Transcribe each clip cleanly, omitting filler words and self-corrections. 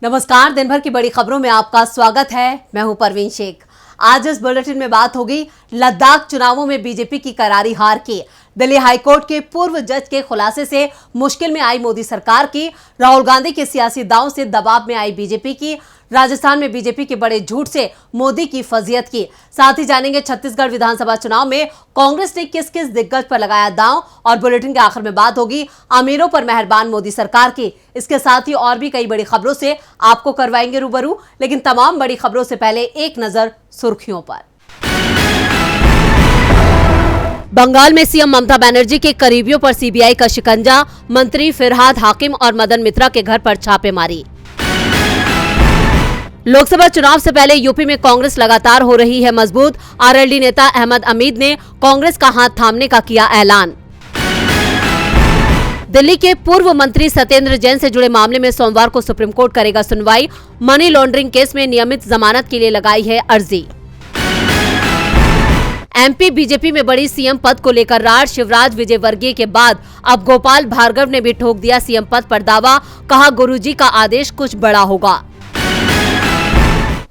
नमस्कार, दिन भर की बड़ी खबरों में आपका स्वागत है। मैं हूं परवीन शेख। आज इस बुलेटिन में बात होगी लद्दाख चुनावों में बीजेपी की करारी हार की, दिल्ली हाईकोर्ट के पूर्व जज के खुलासे से मुश्किल में आई मोदी सरकार की, राहुल गांधी के सियासी दांव से दबाव में आई बीजेपी की, राजस्थान में बीजेपी के बड़े झूठ से मोदी की फजीयत की। साथ ही जानेंगे छत्तीसगढ़ विधानसभा चुनाव में कांग्रेस ने किस किस दिग्गज पर लगाया दांव, और बुलेटिन के आखिर में बात होगी अमीरों पर मेहरबान मोदी सरकार की। इसके साथ ही और भी कई बड़ी खबरों से आपको करवाएंगे रूबरू, लेकिन तमाम बड़ी खबरों से पहले एक नजर सुर्खियों पर। बंगाल में सीएम ममता बनर्जी के करीबियों पर सीबीआई का शिकंजा, मंत्री फिरहाद हाकिम और मदन मित्रा के घर पर छापेमारी। लोकसभा चुनाव से पहले यूपी में कांग्रेस लगातार हो रही है मजबूत, आरएलडी नेता अहमद अमीद ने कांग्रेस का हाथ थामने का किया ऐलान। दिल्ली के पूर्व मंत्री सत्येंद्र जैन से जुड़े मामले में सोमवार को सुप्रीम कोर्ट करेगा सुनवाई, मनी लॉन्ड्रिंग केस में नियमित जमानत के लिए लगाई है अर्जी। एमपी बीजेपी में बड़ी सीएम पद को लेकर रार, शिवराज विजयवर्गीय के बाद अब गोपाल भार्गव ने भी ठोक दिया सीएम पद पर दावा, कहा गुरुजी का आदेश कुछ बड़ा होगा।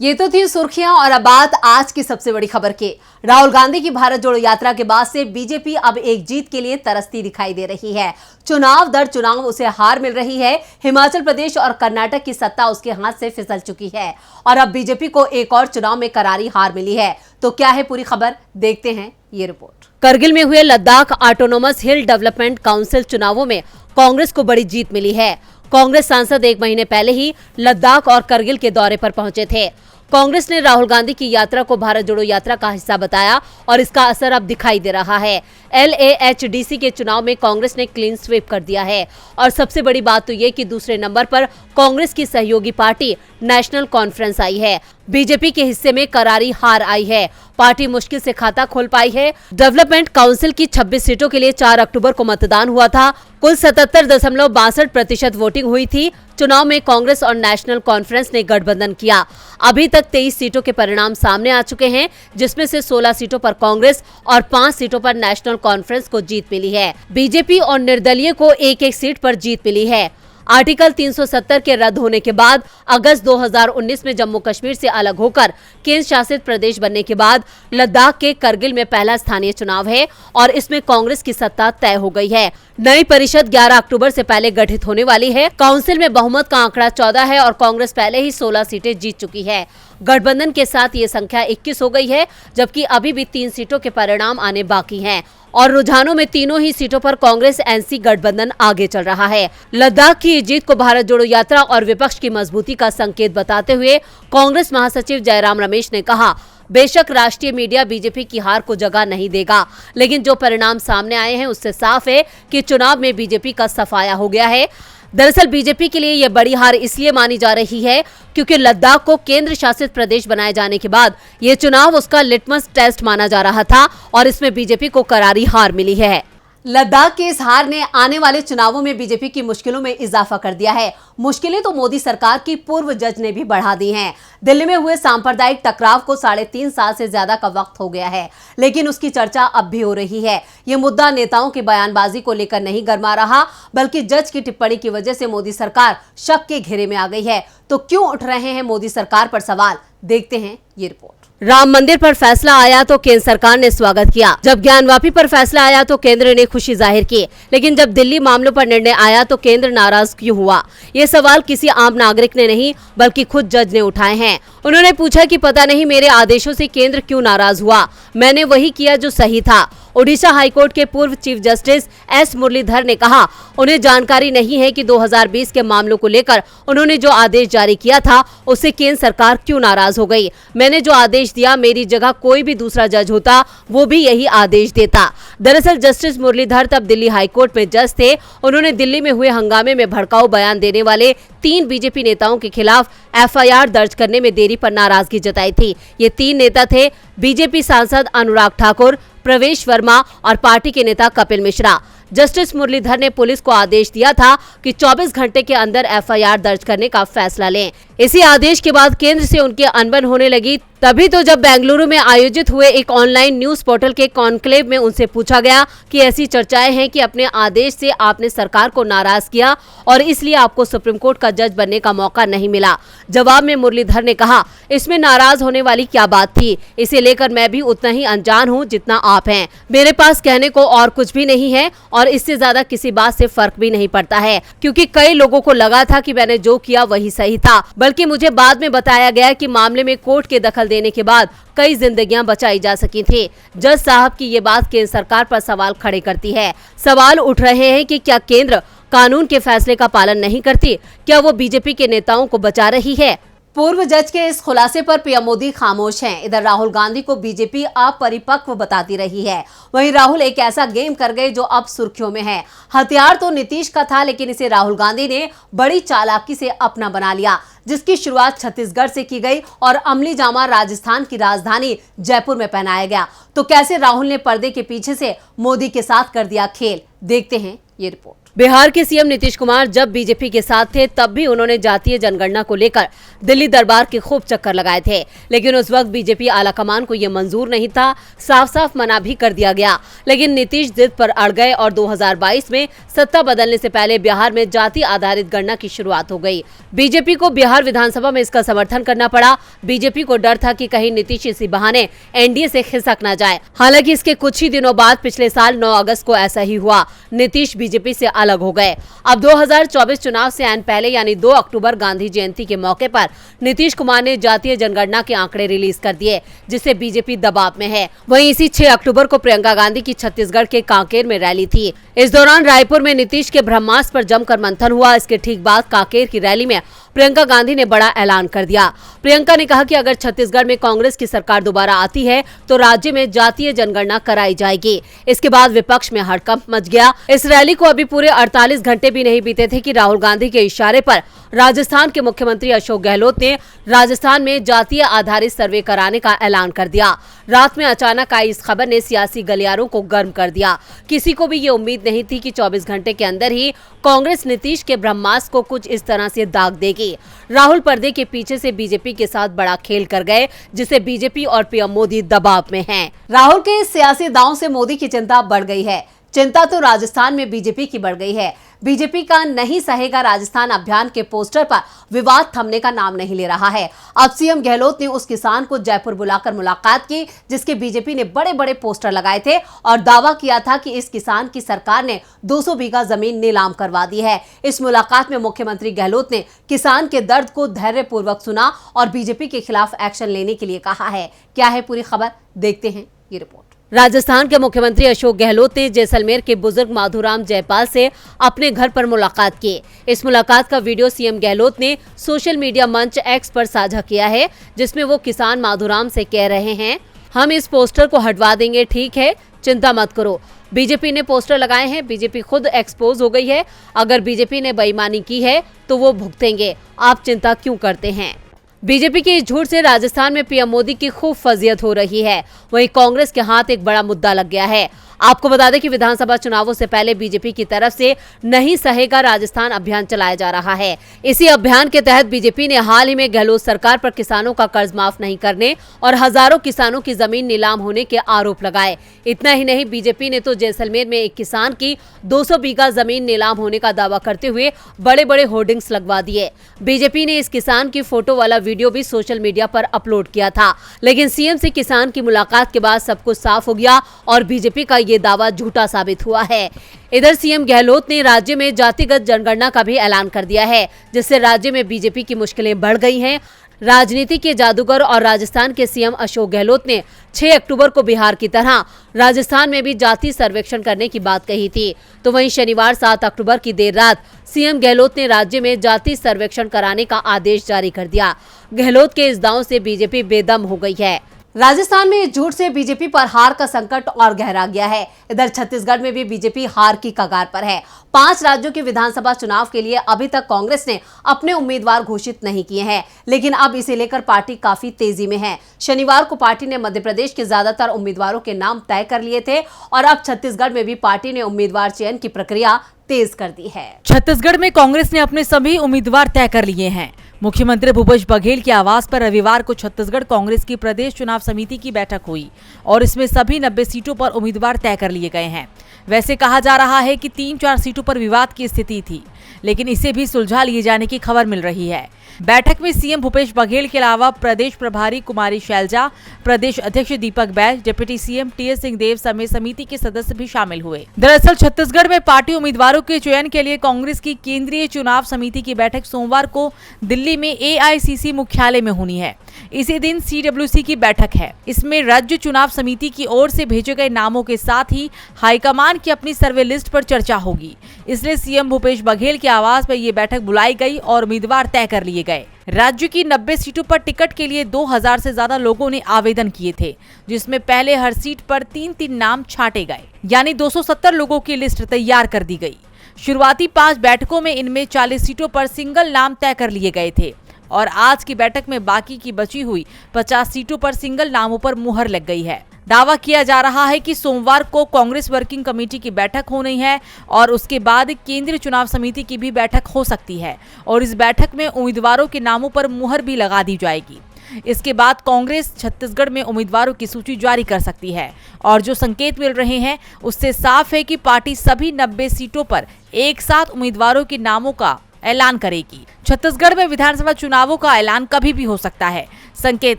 ये तो थी सुर्खियां, और अब बात आज की सबसे बड़ी खबर की। राहुल गांधी की भारत जोड़ो यात्रा के बाद से बीजेपी अब एक जीत के लिए तरसती दिखाई दे रही है। चुनाव दर चुनाव उसे हार मिल रही है। हिमाचल प्रदेश और कर्नाटक की सत्ता उसके हाथ से फिसल चुकी है और अब बीजेपी को एक और चुनाव में करारी हार मिली है। तो क्या है पूरी खबर, देखते हैं ये रिपोर्ट। करगिल में हुए लद्दाख ऑटोनोमस हिल डेवलपमेंट काउंसिल चुनावों में कांग्रेस को बड़ी जीत मिली है। कांग्रेस सांसद एक महीने पहले ही लद्दाख और करगिल के दौरे पर पहुंचे थे। कांग्रेस ने राहुल गांधी की यात्रा को भारत जोड़ो यात्रा का हिस्सा बताया और इसका असर अब दिखाई दे रहा है। LAHDC के चुनाव में कांग्रेस ने क्लीन स्वीप कर दिया है और सबसे बड़ी बात तो ये कि दूसरे नंबर पर कांग्रेस की सहयोगी पार्टी नेशनल कॉन्फ्रेंस आई है। बीजेपी के हिस्से में करारी हार आई है। पार्टी मुश्किल से खाता खोल पाई है। डेवलपमेंट काउंसिल की 26 सीटों के लिए 4 अक्टूबर को मतदान हुआ था। कुल 77.62% वोटिंग हुई थी। चुनाव में कांग्रेस और नेशनल कॉन्फ्रेंस ने गठबंधन किया। अभी तक 23 सीटों के परिणाम सामने आ चुके हैं, जिसमें से 16 सीटों पर कांग्रेस और 5 सीटों पर नेशनल कॉन्फ्रेंस को जीत मिली है। बीजेपी और निर्दलीय को एक-एक सीट पर जीत मिली है। आर्टिकल 370 के रद्द होने के बाद अगस्त 2019 में जम्मू कश्मीर से अलग होकर केंद्र शासित प्रदेश बनने के बाद लद्दाख के करगिल में पहला स्थानीय चुनाव है और इसमें कांग्रेस की सत्ता तय हो गई है। नई परिषद 11 अक्टूबर से पहले गठित होने वाली है। काउंसिल में बहुमत का आंकड़ा 14 है और कांग्रेस पहले ही 16 सीटें जीत चुकी है। गठबंधन के साथ ये संख्या 21 हो गई है, जबकि अभी भी 3 सीटों के परिणाम आने बाकी हैं और रुझानों में तीनों ही सीटों पर कांग्रेस एनसी गठबंधन आगे चल रहा है। लद्दाख की जीत को भारत जोड़ो यात्रा और विपक्ष की मजबूती का संकेत बताते हुए कांग्रेस महासचिव जयराम रमेश ने कहा, बेशक राष्ट्रीय मीडिया बीजेपी की हार को जगह नहीं देगा, लेकिन जो परिणाम सामने आए हैं उससे साफ है कि चुनाव में बीजेपी का सफाया हो गया है। दरअसल बीजेपी के लिए यह बड़ी हार इसलिए मानी जा रही है क्योंकि लद्दाख को केंद्र शासित प्रदेश बनाए जाने के बाद ये चुनाव उसका लिटमस टेस्ट माना जा रहा था और इसमें बीजेपी को करारी हार मिली है। लद्दाख के इस हार ने आने वाले चुनावों में बीजेपी की मुश्किलों में इजाफा कर दिया है। मुश्किलें तो मोदी सरकार की पूर्व जज ने भी बढ़ा दी हैं। दिल्ली में हुए सांप्रदायिक टकराव को 3.5 साल से ज्यादा का वक्त हो गया है, लेकिन उसकी चर्चा अब भी हो रही है। ये मुद्दा नेताओं की बयानबाजी को लेकर नहीं गरमा रहा, बल्कि जज की टिप्पणी की वजह से मोदी सरकार शक के घेरे में आ गई है। तो क्यों उठ रहे हैं मोदी सरकार पर सवाल, देखते हैं ये रिपोर्ट। राम मंदिर पर फैसला आया तो केंद्र सरकार ने स्वागत किया। जब ज्ञानवापी पर फैसला आया तो केंद्र ने खुशी जाहिर की, लेकिन जब दिल्ली मामलों पर निर्णय आया तो केंद्र नाराज क्यों हुआ? ये सवाल किसी आम नागरिक ने नहीं बल्कि खुद जज ने उठाए हैं। उन्होंने पूछा कि पता नहीं मेरे आदेशों से केंद्र क्यों नाराज हुआ, मैंने वही किया जो सही था। ओडिशा हाईकोर्ट के पूर्व चीफ जस्टिस एस मुरलीधर ने कहा, उन्हें जानकारी नहीं है कि 2020 के मामलों को लेकर उन्होंने जो आदेश जारी किया था उससे केंद्र सरकार क्यों नाराज हो गई। मैंने जो आदेश दिया, मेरी जगह कोई भी दूसरा जज होता वो भी यही आदेश देता। दरअसल जस्टिस मुरलीधर तब दिल्ली हाईकोर्ट में जज थे। उन्होंने दिल्ली में हुए हंगामे में भड़काऊ बयान देने वाले 3 बीजेपी नेताओं के खिलाफ FIR दर्ज करने में देरी पर नाराजगी जताई थी। ये 3 नेता थे बीजेपी सांसद अनुराग ठाकुर, प्रवेश वर्मा और पार्टी के नेता कपिल मिश्रा। जस्टिस मुरलीधर ने पुलिस को आदेश दिया था कि 24 घंटे के अंदर एफआईआर दर्ज करने का फैसला लें। इसी आदेश के बाद केंद्र से उनकी अनबन होने लगी। तभी तो जब बेंगलुरु में आयोजित हुए एक ऑनलाइन न्यूज पोर्टल के कॉन्क्लेव में उनसे पूछा गया कि ऐसी चर्चाएं हैं कि अपने आदेश से आपने सरकार को नाराज किया और इसलिए आपको सुप्रीम कोर्ट का जज बनने का मौका नहीं मिला। जवाब में मुरलीधर ने कहा, इसमें नाराज होने वाली क्या बात थी, इसे लेकर मैं भी उतना ही अनजान हूँ जितना आप हैं। मेरे पास कहने को और कुछ भी नहीं है और इससे ज्यादा किसी बात से फर्क भी नहीं पड़ता है, क्योंकि कई लोगों को लगा था कि मैंने जो किया वही सही था, बल्कि मुझे बाद में बताया गया कि मामले में कोर्ट के दखल देने के बाद कई जिंदगियां बचाई जा सकी थी। जज साहब की ये बात केंद्र सरकार पर सवाल खड़े करती है। सवाल उठ रहे हैं कि क्या केंद्र कानून के फैसले का पालन नहीं करती? क्या वो बीजेपी के नेताओं को बचा रही है? पूर्व जज के इस खुलासे पर पीएम मोदी खामोश हैं। इधर राहुल गांधी को बीजेपी अपरिपक्व बताती रही है। वहीं राहुल एक ऐसा गेम कर गए जो अब सुर्खियों में है। हथियार तो नीतीश का था, लेकिन इसे राहुल गांधी ने बड़ी चालाकी से अपना बना लिया, जिसकी शुरुआत छत्तीसगढ़ से की गई और अमली जामा राजस्थान की राजधानी जयपुर में पहनाया गया। तो कैसे राहुल ने पर्दे के पीछे से मोदी के साथ कर दिया खेल, देखते हैं ये रिपोर्ट। बिहार के सीएम नीतीश कुमार जब बीजेपी के साथ थे तब भी उन्होंने जातीय जनगणना को लेकर दिल्ली दरबार के खूब चक्कर लगाए थे, लेकिन उस वक्त बीजेपी आलाकमान को यह मंजूर नहीं था। साफ साफ मना भी कर दिया गया, लेकिन नीतीश जिद पर अड़ गए और 2022 में सत्ता बदलने से पहले बिहार में जाति आधारित गणना की शुरुआत हो गई। बीजेपी को बिहार विधानसभा में इसका समर्थन करना पड़ा। बीजेपी को डर था कि कहीं नीतीश इसी बहाने एनडीए से खिसक न जाए। हालांकि इसके कुछ ही दिनों बाद पिछले साल 9 अगस्त को ऐसा ही हुआ। नीतीश बीजेपी से अलग हो गए। अब 2024 चुनाव से ऐन पहले यानी 2 अक्टूबर गांधी जयंती के मौके पर नीतीश कुमार ने जातीय जनगणना के आंकड़े रिलीज कर दिए, जिससे बीजेपी दबाव में है। वहीं इसी 6 अक्टूबर को प्रियंका गांधी की छत्तीसगढ़ के कांकेर में रैली थी। इस दौरान रायपुर में नीतीश के ब्रह्मास्त्र पर जमकर मंथन हुआ। इसके ठीक बाद कांकेर की रैली में प्रियंका गांधी ने बड़ा ऐलान कर दिया। प्रियंका ने कहा कि अगर छत्तीसगढ़ में कांग्रेस की सरकार दोबारा आती है तो राज्य में जातीय जनगणना कराई जाएगी। इसके बाद विपक्ष में हड़कंप मच गया। इस रैली को अभी पूरे 48 घंटे भी नहीं बीते थे कि राहुल गांधी के इशारे पर राजस्थान के मुख्यमंत्री अशोक गहलोत ने राजस्थान में जातीय आधारित सर्वे कराने का ऐलान कर दिया। रात में अचानक आई इस खबर ने सियासी गलियारों को गर्म कर दिया। किसी को भी ये उम्मीद नहीं थी कि 24 घंटे के अंदर ही कांग्रेस नीतीश के ब्रह्मास्त्र को कुछ इस तरह से दाग देगी। राहुल पर्दे के पीछे से बीजेपी के साथ बड़ा खेल कर गए, जिसे बीजेपी और पीएम मोदी दबाव में हैं। राहुल के इस सियासी दांव से मोदी की चिंता बढ़ गई है। चिंता तो राजस्थान में बीजेपी की बढ़ गई है। बीजेपी का नहीं सहेगा राजस्थान अभियान के पोस्टर पर विवाद थमने का नाम नहीं ले रहा है। अब सीएम गहलोत ने उस किसान को जयपुर बुलाकर मुलाकात की, जिसके बीजेपी ने बड़े बड़े पोस्टर लगाए थे और दावा किया था कि इस किसान की सरकार ने 200 बीघा जमीन नीलाम करवा दी है। इस मुलाकात में मुख्यमंत्री गहलोत ने किसान के दर्द को धैर्यपूर्वक सुना और बीजेपी के खिलाफ एक्शन लेने के लिए कहा है। क्या है पूरी खबर, देखते हैं ये रिपोर्ट। राजस्थान के मुख्यमंत्री अशोक गहलोत ने जैसलमेर के बुजुर्ग माधुराम जयपाल से अपने घर पर मुलाकात की। इस मुलाकात का वीडियो सीएम गहलोत ने सोशल मीडिया मंच एक्स पर साझा किया है, जिसमें वो किसान माधुराम से कह रहे हैं, हम इस पोस्टर को हटवा देंगे, ठीक है, चिंता मत करो। बीजेपी ने पोस्टर लगाए हैं, बीजेपी खुद एक्सपोज हो गई है। अगर बीजेपी ने बेईमानी की है तो वो भुगतेंगे, आप चिंता क्यों करते हैं। बीजेपी के इस झूठ से राजस्थान में पीएम मोदी की खूब फजीयत हो रही है। वहीं कांग्रेस के हाथ एक बड़ा मुद्दा लग गया है। आपको बता दें कि विधानसभा चुनावों से पहले बीजेपी की तरफ से नहीं सहेगा राजस्थान अभियान चलाया जा रहा है। इसी अभियान के तहत बीजेपी ने हाल ही में गहलोत सरकार पर किसानों का कर्ज माफ नहीं करने और हजारों किसानों की जमीन नीलाम होने के आरोप लगाए। इतना ही नहीं, बीजेपी ने तो जैसलमेर में एक किसान की 200 बीघा जमीन नीलाम होने का दावा करते हुए बड़े बड़े होर्डिंग्स लगवा दिए। बीजेपी ने इस किसान की फोटो वाला वीडियो भी सोशल मीडिया पर अपलोड किया था, लेकिन सीएम से किसान की मुलाकात के बाद सब कुछ साफ हो गया और बीजेपी का ये दावा झूठा साबित हुआ है। इधर सीएम गहलोत ने राज्य में जातिगत जनगणना का भी ऐलान कर दिया है, जिससे राज्य में बीजेपी की मुश्किलें बढ़ गई हैं। राजनीति के जादूगर और राजस्थान के सीएम अशोक गहलोत ने 6 अक्टूबर को बिहार की तरह राजस्थान में भी जाति सर्वेक्षण करने की बात कही थी। तो वहीं शनिवार 7 अक्टूबर की देर रात सीएम गहलोत ने राज्य में जाति सर्वेक्षण कराने का आदेश जारी कर दिया। गहलोत के इस दांव से बीजेपी बेदम हो गई है। राजस्थान में झूठ से बीजेपी पर हार का संकट और गहरा गया है। इधर छत्तीसगढ़ में भी बीजेपी हार की कगार पर है। 5 राज्यों के विधानसभा चुनाव के लिए अभी तक कांग्रेस ने अपने उम्मीदवार घोषित नहीं किए हैं, लेकिन अब इसे लेकर पार्टी काफी तेजी में है। शनिवार को पार्टी ने मध्य प्रदेश के ज्यादातर उम्मीदवारों के नाम तय कर लिए थे और अब छत्तीसगढ़ में भी पार्टी ने उम्मीदवार चयन की प्रक्रिया तेज कर दी है। छत्तीसगढ़ में कांग्रेस ने अपने सभी उम्मीदवार तय कर लिए हैं। मुख्यमंत्री भूपेश बघेल के आवास पर रविवार को छत्तीसगढ़ कांग्रेस की प्रदेश चुनाव समिति की बैठक हुई और इसमें सभी 90 सीटों पर उम्मीदवार तय कर लिए गए हैं। वैसे कहा जा रहा है कि 3-4 सीटों पर विवाद की स्थिति थी, लेकिन इसे भी सुलझा लिए जाने की खबर मिल रही है। बैठक में सीएम भूपेश बघेल के अलावा प्रदेश प्रभारी कुमारी शैलजा, प्रदेश अध्यक्ष Deepak Baij, deputy CM TS Singhdeo समेत समिति के सदस्य भी शामिल हुए। दरअसल छत्तीसगढ़ में पार्टी उम्मीदवारों के चयन के लिए कांग्रेस की केंद्रीय चुनाव समिति की बैठक सोमवार को दिल्ली में एआईसीसी मुख्यालय में होनी है। इसी दिन सीडब्ल्यूसी की बैठक है। इसमें राज्य चुनाव समिति की ओर से भेजे गए नामों के साथ ही हाईकमान की अपनी सर्वे लिस्ट पर चर्चा होगी। इसलिए सीएम भूपेश बघेल के आवास पर यह बैठक बुलाई गई और उम्मीदवार तय कर लिए गए। राज्य की 90 सीटों पर टिकट के लिए 2000 से ज्यादा लोगों ने आवेदन किए थे, जिसमें पहले हर सीट पर 3-3 नाम छांटे गए, यानी 270 लोगों की लिस्ट तैयार कर दी गई। शुरुआती 5 बैठकों में इनमें 40 सीटों पर सिंगल नाम तय कर लिए गए थे और आज की बैठक में बाकी की बची हुई 50 सीटों पर सिंगल नामों पर मुहर लग गई है। दावा किया जा रहा है कि सोमवार को कांग्रेस वर्किंग कमेटी की बैठक होनी है और उसके बाद केंद्रीय चुनाव समिति की भी बैठक हो सकती है और इस बैठक में उम्मीदवारों के नामों पर मुहर भी लगा दी जाएगी। इसके बाद कांग्रेस छत्तीसगढ़ में उम्मीदवारों की सूची जारी कर सकती है और जो संकेत मिल रहे हैं उससे साफ है कि पार्टी सभी 90 सीटों पर एक साथ उम्मीदवारों के नामों का ऐलान करेगी। छत्तीसगढ़ में विधानसभा चुनावों का ऐलान कभी भी हो सकता है। संकेत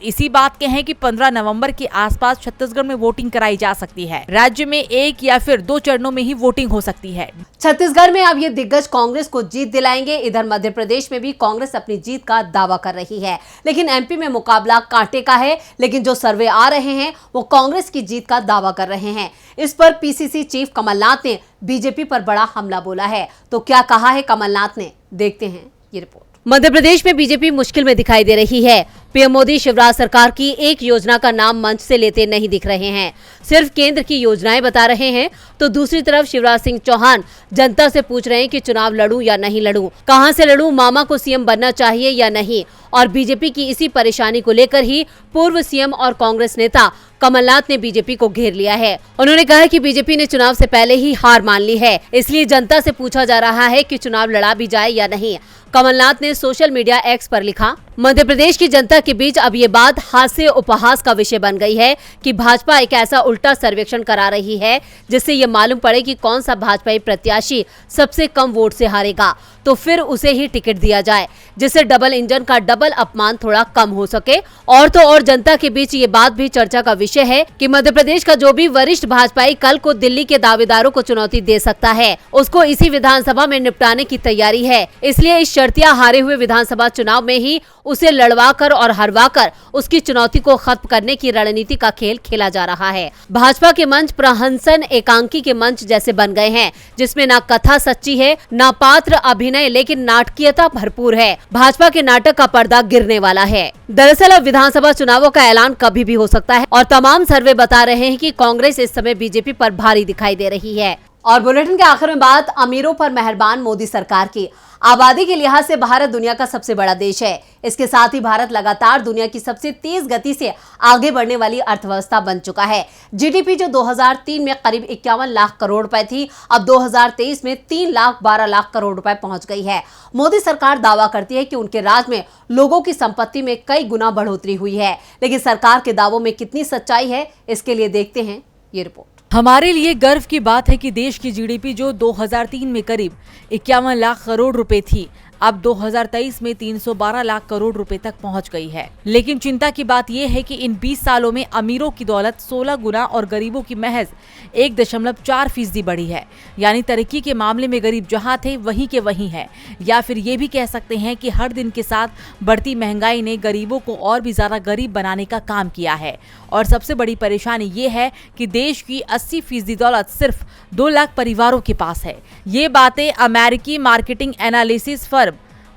इसी बात के हैं कि 15 नवंबर के आसपास छत्तीसगढ़ में वोटिंग कराई जा सकती है। राज्य में 1 या फिर 2 चरणों में ही वोटिंग हो सकती है। छत्तीसगढ़ में अब ये दिग्गज कांग्रेस को जीत दिलाएंगे। इधर मध्य प्रदेश में भी कांग्रेस अपनी जीत का दावा कर रही है, लेकिन एमपी में मुकाबला कांटे का है। लेकिन जो सर्वे आ रहे हैं वो कांग्रेस की जीत का दावा कर रहे हैं। इस पर पीसीसी चीफ कमलनाथ ने बीजेपी पर बड़ा हमला बोला है। तो क्या कहा है कमलनाथ ने, देखते हैं ये रिपोर्ट। मध्य प्रदेश में बीजेपी मुश्किल में दिखाई दे रही है। पीएम मोदी शिवराज सरकार की एक योजना का नाम मंच से लेते नहीं दिख रहे हैं, सिर्फ केंद्र की योजनाएं बता रहे हैं। तो दूसरी तरफ शिवराज सिंह चौहान जनता से पूछ रहे हैं कि चुनाव लड़ूं या नहीं लड़ूं, कहां से लड़ूं, मामा को सीएम बनना चाहिए या नहीं। और बीजेपी की इसी परेशानी को लेकर ही पूर्व सीएम और कांग्रेस नेता कमलनाथ ने बीजेपी को घेर लिया है। उन्होंने कहा कि बीजेपी ने चुनाव से पहले ही हार मान ली है, इसलिए जनता से पूछा जा रहा है कि चुनाव लड़ा भी जाए या नहीं। कमलनाथ ने सोशल मीडिया एक्स पर लिखा, मध्य प्रदेश की जनता के बीच अब ये बात हास्य उपहास का विषय बन गई है कि भाजपा एक ऐसा उल्टा सर्वेक्षण करा रही है जिससे ये मालूम पड़े कि कौन सा भाजपाई प्रत्याशी सबसे कम वोट से हारेगा, तो फिर उसे ही टिकट दिया जाए, जिससे डबल इंजन का डबल अपमान थोड़ा कम हो सके। और तो और जनता के बीच ये बात भी चर्चा का विषय है कि मध्य प्रदेश का जो भी वरिष्ठ भाजपाई कल को दिल्ली के दावेदारों को चुनौती दे सकता है, उसको इसी विधानसभा में निपटाने की तैयारी है। इसलिए इस शर्तिया हारे हुए विधानसभा चुनाव में ही उसे लड़वाकर और हरवाकर उसकी चुनौती को खत्म करने की रणनीति का खेल खेला जा रहा है। भाजपा के मंच प्रहंसन एकांकी के मंच जैसे बन गए हैं, जिसमें ना कथा सच्ची है, ना पात्र अभिनय, लेकिन नाटकीयता भरपूर है। भाजपा के नाटक का पर्दा गिरने वाला है। दरअसल अब विधानसभा चुनावों का ऐलान कभी भी हो सकता है और तमाम सर्वे बता रहे हैं कि कांग्रेस इस समय बीजेपी पर भारी दिखाई दे रही है। और बुलेटिन के आखिर में बात अमीरों पर मेहरबान मोदी सरकार की। आबादी के लिहाज से भारत दुनिया का सबसे बड़ा देश है। इसके साथ ही भारत लगातार दुनिया की सबसे तेज गति से आगे बढ़ने वाली अर्थव्यवस्था बन चुका है। जीडीपी जो 2003 में करीब 51 लाख करोड़ रुपए थी, अब 2023 में 3 लाख 12 लाख करोड़ रुपए पहुंच गई है। मोदी सरकार दावा करती है कि उनके राज में लोगों की संपत्ति में कई गुना बढ़ोतरी हुई है, लेकिन सरकार के दावों में कितनी सच्चाई है, इसके लिए देखते हैं ये रिपोर्ट। हमारे लिए गर्व की बात है कि देश की जीडीपी जो 2003 में करीब 51 लाख करोड़ रुपए थी, अब 2023 में 312 लाख करोड़ रुपए तक पहुंच गई है। लेकिन चिंता की बात यह है कि इन 20 सालों में अमीरों की दौलत 16 गुना और गरीबों की महज 1.4% बढ़ी है। यानी तरक्की के मामले में गरीब जहां थे वहीं के वहीं है। या फिर ये भी कह सकते हैं कि हर दिन के साथ बढ़ती महंगाई ने गरीबों को और भी ज्यादा गरीब बनाने का काम किया है। और सबसे बड़ी परेशानी ये है कि देश की 80% दौलत सिर्फ 2 लाख परिवारों के पास है। ये बातें अमेरिकी marketing analysis firm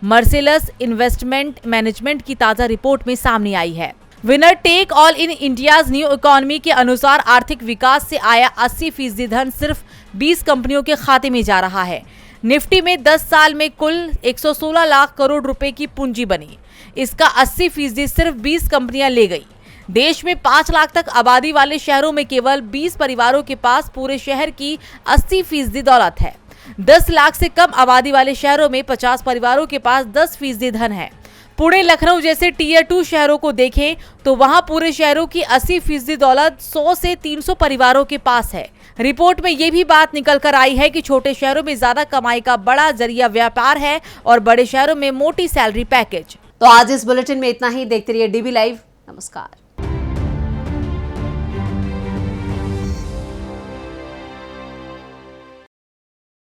Marcellus investment management की ताजा रिपोर्ट में सामने आई है। Winner take all in India's new economy के अनुसार आर्थिक विकास से आया 80% धन सिर्फ 20 कंपनियों के खाते में जा रहा है। निफ्टी में 10 साल में कुल 116 लाख करोड़ रुपए की पूंजी बनी। इसका 80% सिर्फ 20 कंपनियां ले गई। देश में 5 लाख तक आबादी वाले शहरों में केवल 20 परिवारों के पास पूरे शहर की 80% दौलत है। 10 लाख से कम आबादी वाले शहरों में 50 परिवारों के पास 10% धन है। पुणे, लखनऊ जैसे टियर 2 शहरों को देखें तो वहां पूरे शहरों की 80% दौलत 100 से 300 परिवारों के पास है। रिपोर्ट में ये भी बात निकल कर आई है कि छोटे शहरों में ज्यादा कमाई का बड़ा जरिया व्यापार है और बड़े शहरों में मोटी सैलरी पैकेज। तो आज इस बुलेटिन में इतना ही। देखते रहिए डीबी लाइव। नमस्कार।